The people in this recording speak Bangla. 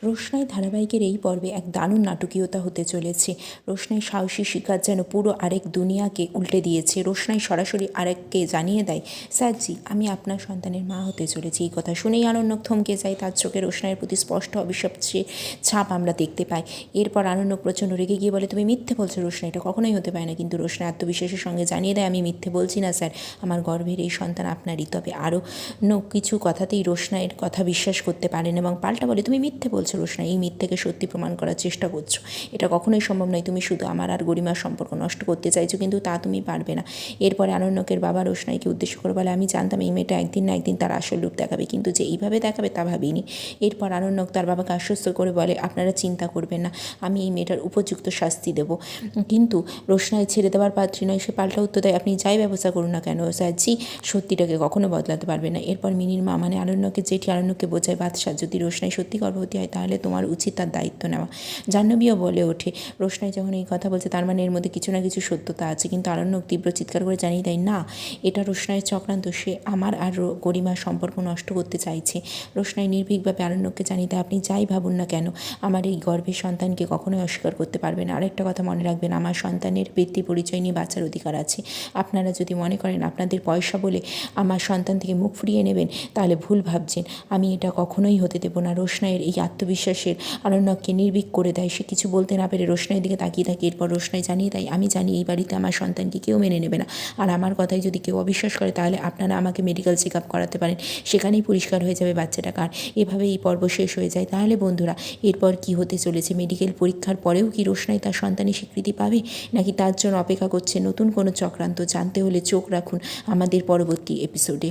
রোশনাই ধারাবাহিকের এই পর্বে এক দারুণ নাটকীয়তা হতে চলেছে। রোশনাই সাহসী শিকার যেন পুরো আরেক দুনিয়াকে উল্টে দিয়েছে। রোশনাই সরাসরি আরেককে জানিয়ে দেয়, স্যারজি আমি আপনার সন্তানের মা হতে চলেছি। এই কথা শুনেই আরণ্যক থমকে যায়। তার চোখে রোশনাইয়ের প্রতি স্পষ্ট অভিশাপ ছাপ আমরা দেখতে পাই। এরপর আরণ্যক প্রচণ্ড রেগে গিয়ে বলে, তুমি মিথ্যে বলছো রোশনাই, এটা কখনোই হতে পারে না। কিন্তু রোশনাই আত্মবিশ্বাসের সঙ্গে জানিয়ে দেয়, আমি মিথ্যে বলছি না স্যার, আমার গর্ভের এই সন্তান আপনারই। তবে আরও কিছু কথাতেই রোশনাইয়ের কথা বিশ্বাস করতে পারেন এবং পাল্টা বলে, তুমি মিথ্যে বলছো রোশনাই, এই মিথ্যেকে সত্যি প্রমাণ করার চেষ্টা করছো। এটা কখনোই সম্ভব নয়, তুমি শুধু আমার আর গরিমার সম্পর্ক নষ্ট করতে চাইছো, কিন্তু তা তুমি পারবে না। এরপরে আরণ্যকের বাবা রোশনাইকে উদ্দেশ্য করে বলে, আমি জানতাম এই মেয়েটা একদিন না একদিন তার আসল রূপ দেখাবে, কিন্তু যে এইভাবে দেখাবে তা ভাবিনি। এরপর আরণ্যক তার বাবাকে আশ্বস্ত করে বলে, আপনারা চিন্তা করবেন না, আমি এই মেয়েটার উপযুক্ত শাস্তি দেব। কিন্তু রোশনাই ছেড়ে দেওয়ার পাত্রী নয়, সে পাল্টা উত্তর দেয়, আপনি যাই ব্যবস্থা করুন না কেন স্যারজি, সত্যিটাকে কখনো বদলাতে পারবে না। এরপর মিনির মা মানে আরণ্যকের জেঠি আরণ্যককে বোঝায়, বাদশা যদি রোশনাই সত্যি গর্ভবতী হয় তাহলে তোমার উচিত তার দায়িত্ব নেওয়া। জাহ্নবীও বলে ওঠে, রোশনাই যখন এই কথা বলছে তার মানে এর মধ্যে কিছু না কিছু সত্যতা আছে। কিন্তু আরণ্যক তীব্র চিৎকার করে জানিয়ে দেয়, না, এটা রোশনাইয়ের চক্রান্ত, সে আমার আর গরিমার সম্পর্ক নষ্ট করতে চাইছে। রোশনাই নির্ভীকভাবে আরণ্যককে জানিয়ে দেয়, আপনি যাই ভাবুন না কেন আমার এই গর্ভের সন্তানকে কখনোই অস্বীকার করতে পারবেন। আরেকটা কথা মনে রাখবেন, আমার সন্তানের ব্যক্তি পরিচয় নিয়ে বাঁচার অধিকার আছে। আপনারা যদি মনে করেন আপনাদের পয়সা বলে আমার সন্তান থেকে মুখ ফিরিয়ে নেবেন তাহলে ভুল ভাবছেন, আমি এটা কখনোই হতে দেব না। রোশনাইয়ের এই আত্মবিশ্বাসের আরণ্যককে নির্ভীক করে দেয়। সে কিছু বলতে না পেরে রোশনাইয়ের দিকে তাকিয়ে থাকে। এরপর রোশনাই জানিয়ে দেয়, আমি জানি এই বাড়িতে আমার সন্তানকে কেউ মেনে নেবে না, আর আমার কথায় যদি কেউ অবিশ্বাস করে তাহলে আপনারা আমাকে মেডিকেল চেক আপ করাতে পারেন, সেখানেই পরিষ্কার হয়ে যাবে বাচ্চাটা কার। এভাবে এই পর্ব শেষ হয়ে যায়। তাহলে বন্ধুরা, এরপর কি হতে চলেছে? মেডিকেল পরীক্ষার পরেও কি রোশনাই তার সন্তানের স্বীকৃতি পাবে, নাকি তার জন্য অপেক্ষা করছে নতুন কোনো চক্রান্ত? জানতে হলে চোখ রাখুন আমাদের পরবর্তী এপিসোডে।